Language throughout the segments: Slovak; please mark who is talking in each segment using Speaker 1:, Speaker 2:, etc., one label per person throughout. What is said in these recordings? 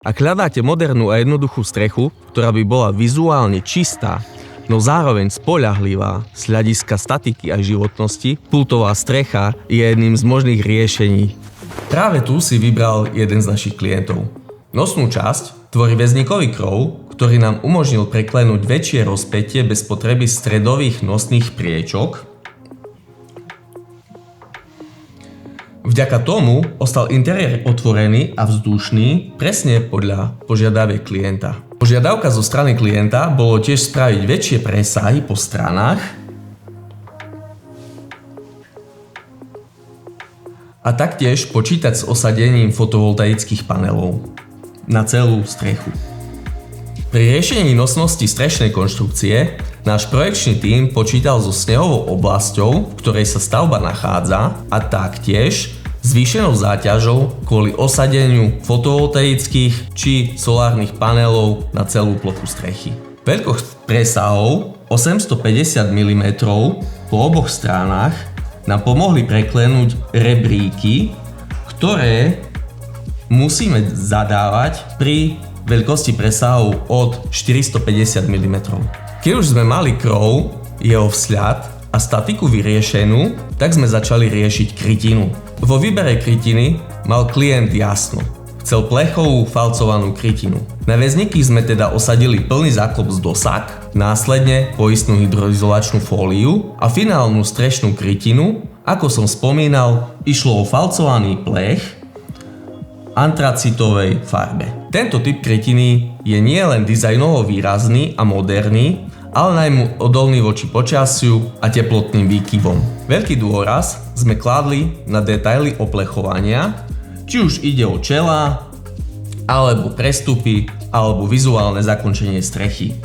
Speaker 1: Ak hľadáte modernú a jednoduchú strechu, ktorá by bola vizuálne čistá, no zároveň spoľahlivá z hľadiska statiky a životnosti, pultová strecha je jedným z možných riešení. Práve tu si vybral jeden z našich klientov. Nosnú časť tvorí väzníkový krov, ktorý nám umožnil preklenúť väčšie rozpätie bez potreby stredových nosných priečok. Vďaka tomu ostal interiér otvorený a vzdušný presne podľa požiadaviek klienta. Požiadavka zo strany klienta bolo tiež spraviť väčšie presahy po stranách a taktiež počítať s osadením fotovoltaických panelov na celú strechu. Pri riešení nosnosti strešnej konštrukcie náš projekčný tím počítal so snehovou oblasťou, v ktorej sa stavba nachádza, a taktiež zvýšenou záťažou kvôli osadeniu fotovoltaických či solárnych panelov na celú plochu strechy. Veľkosť presahov 850 mm po oboch stranách nám pomohli preklenúť rebríky, ktoré musíme zadávať pri veľkosti presahov od 450 mm. Keď už sme mali krov, jeho vzhľad a statiku vyriešenú, tak sme začali riešiť krytinu. Vo výbere krytiny mal klient jasno. Chcel plechovú falcovanú krytinu. Na väzníky sme teda osadili plný záklop z dosák, následne poistnú hydroizolačnú fóliu a finálnu strešnú krytinu. Ako som spomínal, išlo o falcovaný plech antracitovej farbe. Tento typ krytiny je nielen dizajnovo výrazný a moderný, ale najmä odolný voči počasiu a teplotným výkyvom. Veľký dôraz sme kládli na detaily oplechovania, či už ide o čelá, alebo prestupy, alebo vizuálne zakončenie strechy.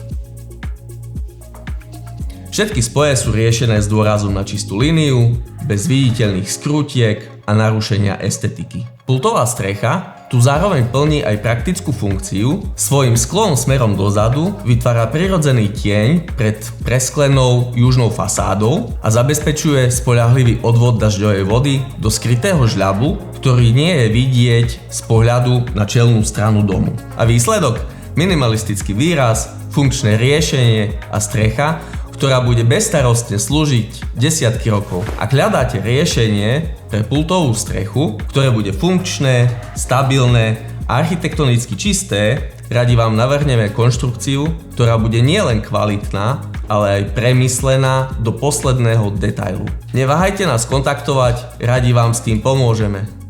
Speaker 1: Všetky spoje sú riešené s dôrazom na čistú líniu, bez viditeľných skrutiek a narušenia estetiky. Pultová strecha tu zároveň plní aj praktickú funkciu, svojím sklom smerom dozadu vytvára prirodzený tieň pred presklenou južnou fasádou a zabezpečuje spoľahlivý odvod dažďovej vody do skrytého žľabu, ktorý nie je vidieť z pohľadu na čelnú stranu domu. A výsledok? Minimalistický výraz, funkčné riešenie a strecha, ktorá bude bezstarostne slúžiť desiatky rokov. Ak hľadáte riešenie pre pultovú strechu, ktoré bude funkčné, stabilné a architektonicky čisté, radi vám navrhneme konštrukciu, ktorá bude nielen kvalitná, ale aj premyslená do posledného detailu. Neváhajte nás kontaktovať, radi vám s tým pomôžeme.